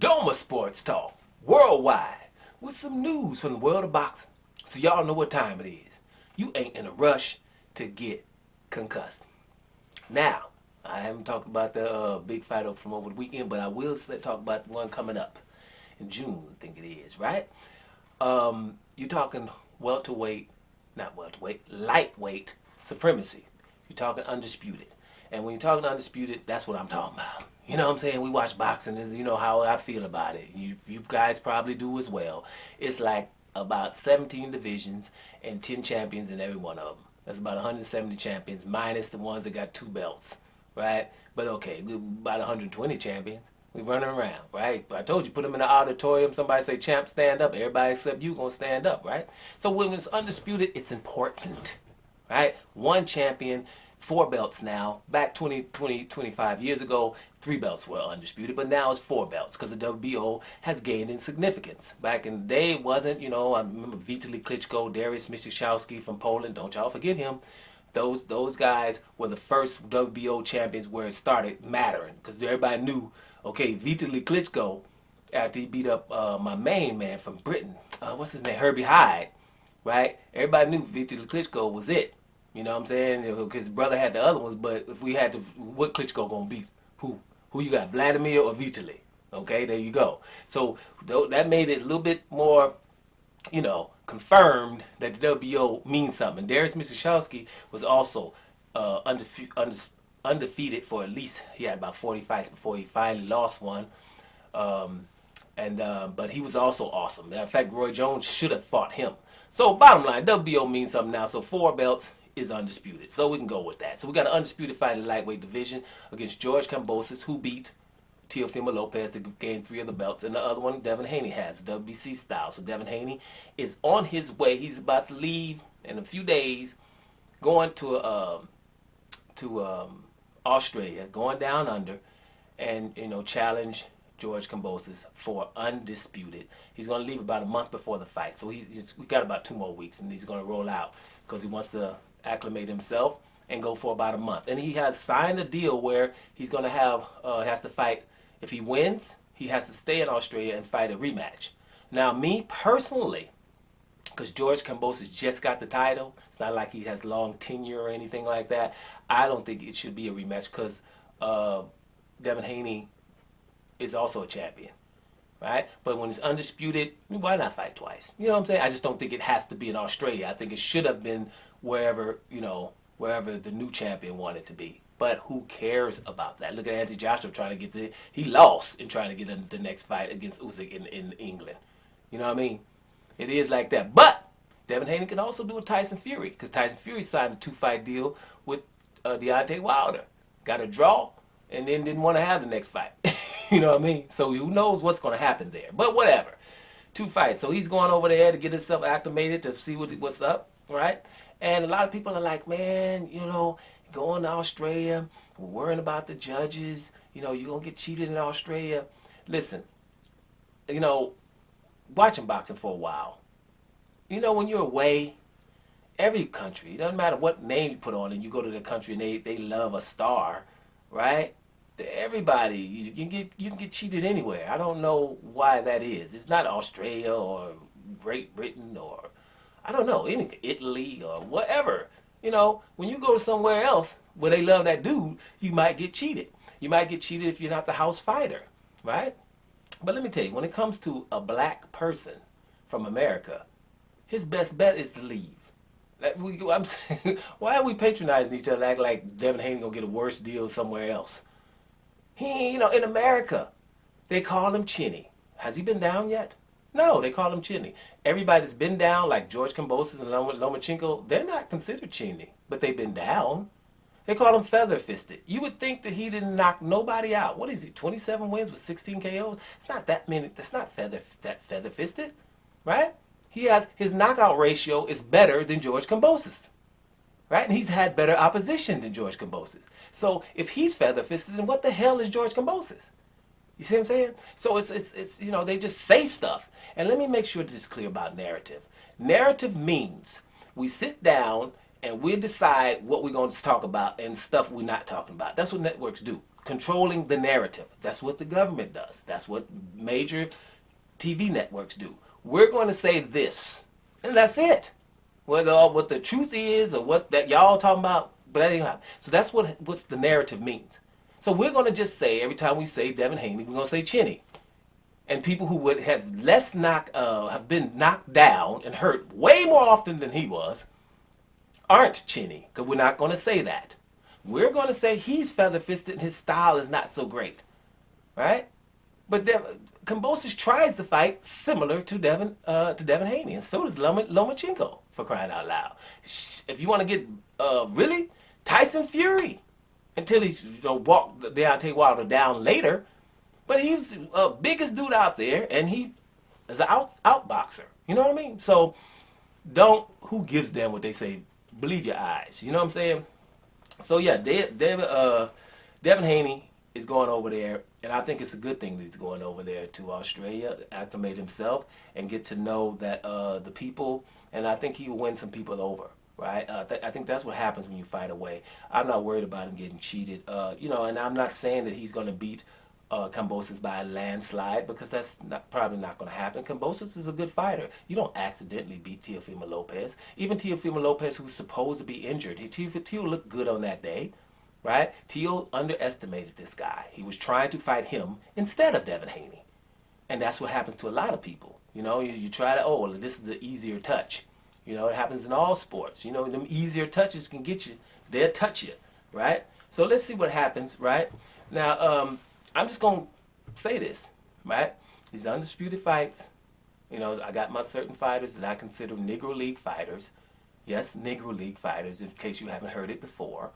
Doma Sports Talk worldwide with some news from the world of boxing. So y'all know what time it is. You ain't in a rush to get concussed. Now, I haven't talked about the big fight from over the weekend, but I will talk about the one coming up in June, I think it is, right? You're talking lightweight supremacy. You're talking undisputed. And when you're talking undisputed, that's what I'm talking about. You know what I'm saying? We watch boxing, and you know how I feel about it. You guys probably do as well. It's like about 17 divisions and 10 champions in every one of them. That's about 170 champions, minus the ones that got 2 belts, right? But okay, we're about 120 champions. We running around, right? But I told you, put them in the auditorium, somebody say, champ, stand up. Everybody except you gonna stand up, right? So when it's undisputed, it's important, right? One champion, 4 belts now. Back 25 years ago, 3 belts were undisputed, but now it's 4 belts because the WBO has gained in significance. Back in the day, it wasn't, you know, I remember Vitaly Klitschko, Dariusz Mistrzowski from Poland, don't y'all forget him. Those guys were the first WBO champions where it started mattering because everybody knew, okay, Vitaly Klitschko, after he beat up my main man from Britain, what's his name, Herbie Hyde, right? Everybody knew Vitaly Klitschko was it. You know what I'm saying? Because his brother had the other ones, but if we had to, what Klitschko gonna beat? Who? Who you got, Vladimir or Vitaly? Okay, there you go. So that made it a little bit more, you know, confirmed that the WBO means something. Dariusz Mistrzowski was also undefeated for at least, he had about 40 fights before he finally lost one. But he was also awesome. In fact, Roy Jones should have fought him. So bottom line, WBO means something now. So 4 belts is undisputed. So we can go with that. So we got an undisputed fight in the lightweight division against George Kambosos, who beat Teofimo Lopez to gain 3 of the belts, and the other one Devin Haney has, WBC style. So Devin Haney is on his way. He's about to leave in a few days, going to Australia, going down under, and challenge George Kambosos for undisputed. He's going to leave about a month before the fight, so we got about 2 more weeks, and he's going to roll out because he wants to acclimate himself and go for about a month. And he has signed a deal where he's going to has to fight. If he wins, he has to stay in Australia and fight a rematch. Now, me personally, because George Kambosos just got the title, it's not like he has long tenure or anything like that. I don't think it should be a rematch because Devin Haney is also a champion, right? But when it's undisputed, why not fight twice? You know what I'm saying? I just don't think it has to be in Australia. I think it should have been wherever the new champion wanted to be. But who cares about that? Look at Anthony Joshua trying to get he lost in trying to get the next fight against Usyk in England. You know what I mean? It is like that. But Devin Haney can also do a Tyson Fury because Tyson Fury signed a 2-fight deal with Deontay Wilder. Got a draw and then didn't want to have the next fight. You know what I mean? So who knows what's going to happen there. But whatever. 2 fights. So he's going over there to get himself acclimated to see what's up, right? And a lot of people are like, man, going to Australia, we're worrying about the judges. You're going to get cheated in Australia. Listen, watching boxing for a while, when you're away, every country, it doesn't matter what name you put on it, you go to the country and they love a star, right? Everybody, you can get cheated anywhere. I don't know why that is. It's not Australia or Great Britain or, I don't know, Italy or whatever. When you go to somewhere else where they love that dude, you might get cheated. You might get cheated if you're not the house fighter, right? But let me tell you, when it comes to a black person from America, his best bet is to leave. I'm saying, why are we patronizing each other, act like Devin Haney gonna get a worse deal somewhere else? In America, they call him Chinny. Has he been down yet? No, they call him Chinny. Everybody that's been down, like George Kambosos and Lomachenko, they're not considered Chinny, but they've been down. They call him feather-fisted. You would think that he didn't knock nobody out. What is he, 27 wins with 16 KOs? It's not that many. That's not feather-fisted, right? His knockout ratio is better than George Kambosos, right? And he's had better opposition than George Kambosos. So if he's feather-fisted, then what the hell is George Kambosos? You see what I'm saying? So it's they just say stuff. And let me make sure this is clear about narrative. Narrative means we sit down and we decide what we're going to talk about and stuff we're not talking about. That's what networks do. controlling the narrative. That's what the government does. That's what major TV networks do. We're going to say this, and that's it. What the truth is, or what that y'all talking about, but that ain't happen. So that's what the narrative means. So we're going to just say, every time we say Devin Haney, we're going to say Chinny. And people who would have have been knocked down and hurt way more often than he was, aren't Chinny, because we're not going to say that. We're going to say he's feather-fisted and his style is not so great, right? But Kambosos tries to fight similar to Devin Haney, and so does Lomachenko, for crying out loud. If you want to get really Tyson Fury, until he's walked Deontay Wilder down later, but he was the biggest dude out there, and he is an out boxer. You know what I mean? So who gives them what they say? Believe your eyes. You know what I'm saying? So yeah, Devin Haney is going over there, and I think it's a good thing that he's going over there to Australia, acclimate himself, and get to know that the people, and I think he will win some people over, right? I think that's what happens when you fight away. I'm not worried about him getting cheated, and I'm not saying that he's going to beat Kambosos by a landslide, because that's probably not going to happen. Kambosos is a good fighter. You don't accidentally beat Teofimo Lopez. Even Teofimo Lopez, who's supposed to be injured, Teo looked good on that day, right? Teo underestimated this guy. He was trying to fight him instead of Devin Haney. And that's what happens to a lot of people. You try to, this is the easier touch. It happens in all sports. Them easier touches can get you. They'll touch you, right? So let's see what happens, right? Now, I'm just going to say this, right? These undisputed fights, I got my certain fighters that I consider Negro League fighters. Yes, Negro League fighters, in case you haven't heard it before.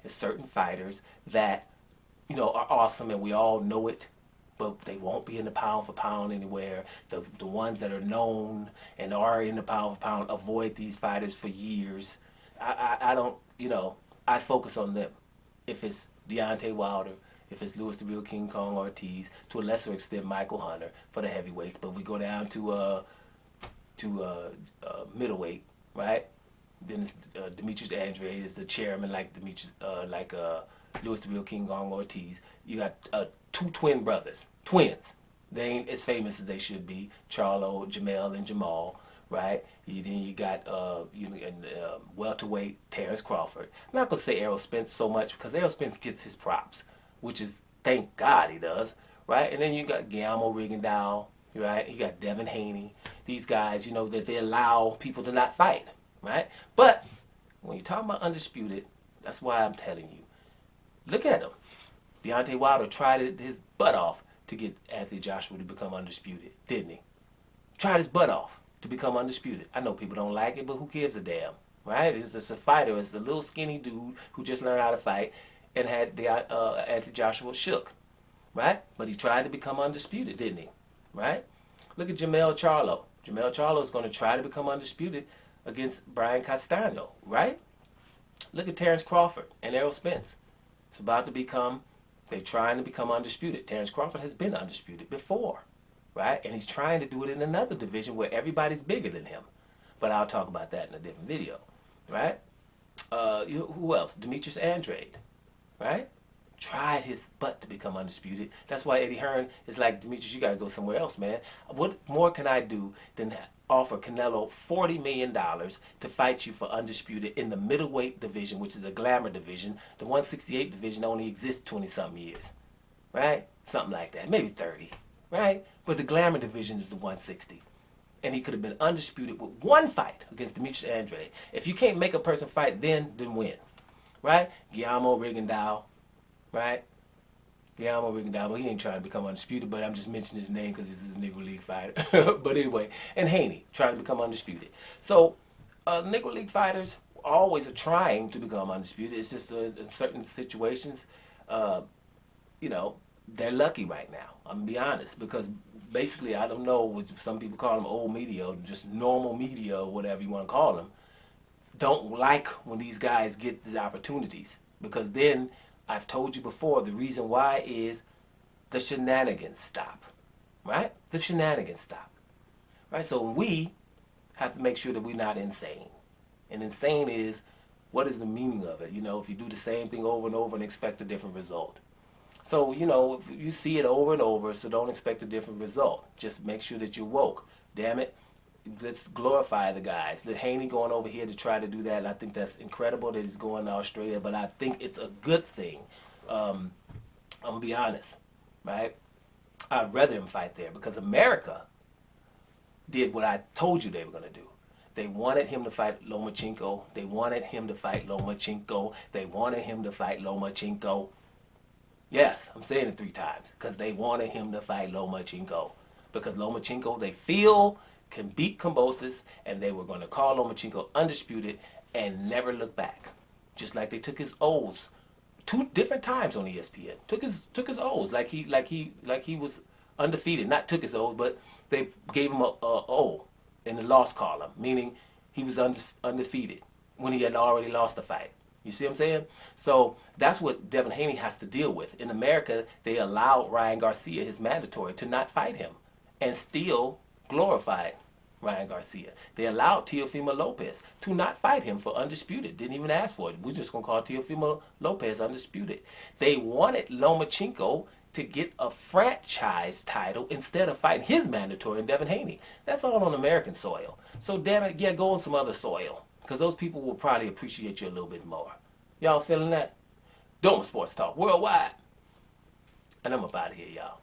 It's certain fighters that, are awesome, and we all know it, but they won't be in the pound for pound anywhere. The ones that are known and are in the pound for pound avoid these fighters for years. I don't, I focus on them. If it's Deontay Wilder, if it's Louis the Real King Kong Ortiz, to a lesser extent Michael Hunter for the heavyweights, but we go down to middleweight, right? Then it's Demetrius Andrade is the chairman, like Louis the Real King Kong Ortiz. You got two twin brothers, twins. They ain't as famous as they should be. Charlo, Jermell, and Jamal, right? Then you got welterweight Terence Crawford. I'm not gonna say Errol Spence so much, because Errol Spence gets his props, which is, thank God he does, right? And then you got Guillermo Rigondeaux, right? You got Devin Haney. These guys, that they allow people to not fight, right? But when you're talking about undisputed, that's why I'm telling you, look at him. Deontay Wilder tried his butt off to get Anthony Joshua to become undisputed, didn't he? Tried his butt off to become undisputed. I know people don't like it, but who gives a damn, right? It's just a fighter. It's a little skinny dude who just learned how to fight and had Anthony Joshua shook, right? But he tried to become undisputed, didn't he? Right? Look at Jermell Charlo. Jermell Charlo is going to try to become undisputed against Brian Castano, right? Look at Terence Crawford and Errol Spence. They're trying to become undisputed. Terence Crawford has been undisputed before, right? And he's trying to do it in another division where everybody's bigger than him. But I'll talk about that in a different video, right? Who else? Demetrius Andrade. Right? Tried his butt to become undisputed. That's why Eddie Hearn is like, Demetrius, you got to go somewhere else, man. What more can I do than offer Canelo $40 million to fight you for undisputed in the middleweight division, which is a glamour division? The 168 division only exists 20-something years, right? Something like that, maybe 30, right? But the glamour division is the 160. And he could have been undisputed with one fight against Demetrius Andrade. If you can't make a person fight then win. Right? Guillermo Rigondeaux, right? Guillermo Rigondeaux, but he ain't trying to become undisputed, but I'm just mentioning his name because he's a Negro League fighter. But anyway, and Haney, trying to become undisputed. So, Negro League fighters always are trying to become undisputed. It's just in certain situations, they're lucky right now. I'm going to be honest, because basically, I don't know, what some people call them old media, or just normal media, or whatever you want to call them, don't like when these guys get these opportunities, because then I've told you before, the reason why is the shenanigans stop, right? The shenanigans stop, right? So we have to make sure that we're not insane. And insane is, what is the meaning of it? If you do the same thing over and over and expect a different result. So, you know, you see it over and over, so don't expect a different result. Just make sure that you're woke. Damn it. Let's glorify the guys. The Haney going over here to try to do that, and I think that's incredible that he's going to Australia, but I think it's a good thing. I'm going to be honest, right? I'd rather him fight there because America did what I told you they were going to do. They wanted him to fight Lomachenko. They wanted him to fight Lomachenko. They wanted him to fight Lomachenko. Yes, I'm saying it 3 times because they wanted him to fight Lomachenko. Because Lomachenko, they feel, can beat Kambosos, and they were going to call Lomachenko undisputed and never look back. Just like they took his O's 2 different times on ESPN. Took his O's like he was undefeated. Not took his O's, but they gave him a O in the loss column, meaning he was undefeated when he had already lost the fight. You see what I'm saying? So that's what Devin Haney has to deal with. In America, they allowed Ryan Garcia, his mandatory, to not fight him and still glorified Ryan Garcia. They allowed Teofimo Lopez to not fight him for undisputed. Didn't even ask for it. We're just going to call Teofimo Lopez undisputed. They wanted Lomachenko to get a franchise title instead of fighting his mandatory in Devin Haney. That's all on American soil. So damn it, yeah, go on some other soil. Because those people will probably appreciate you a little bit more. Y'all feeling that? Doma Sports Talk Worldwide. And I'm up out of here, y'all.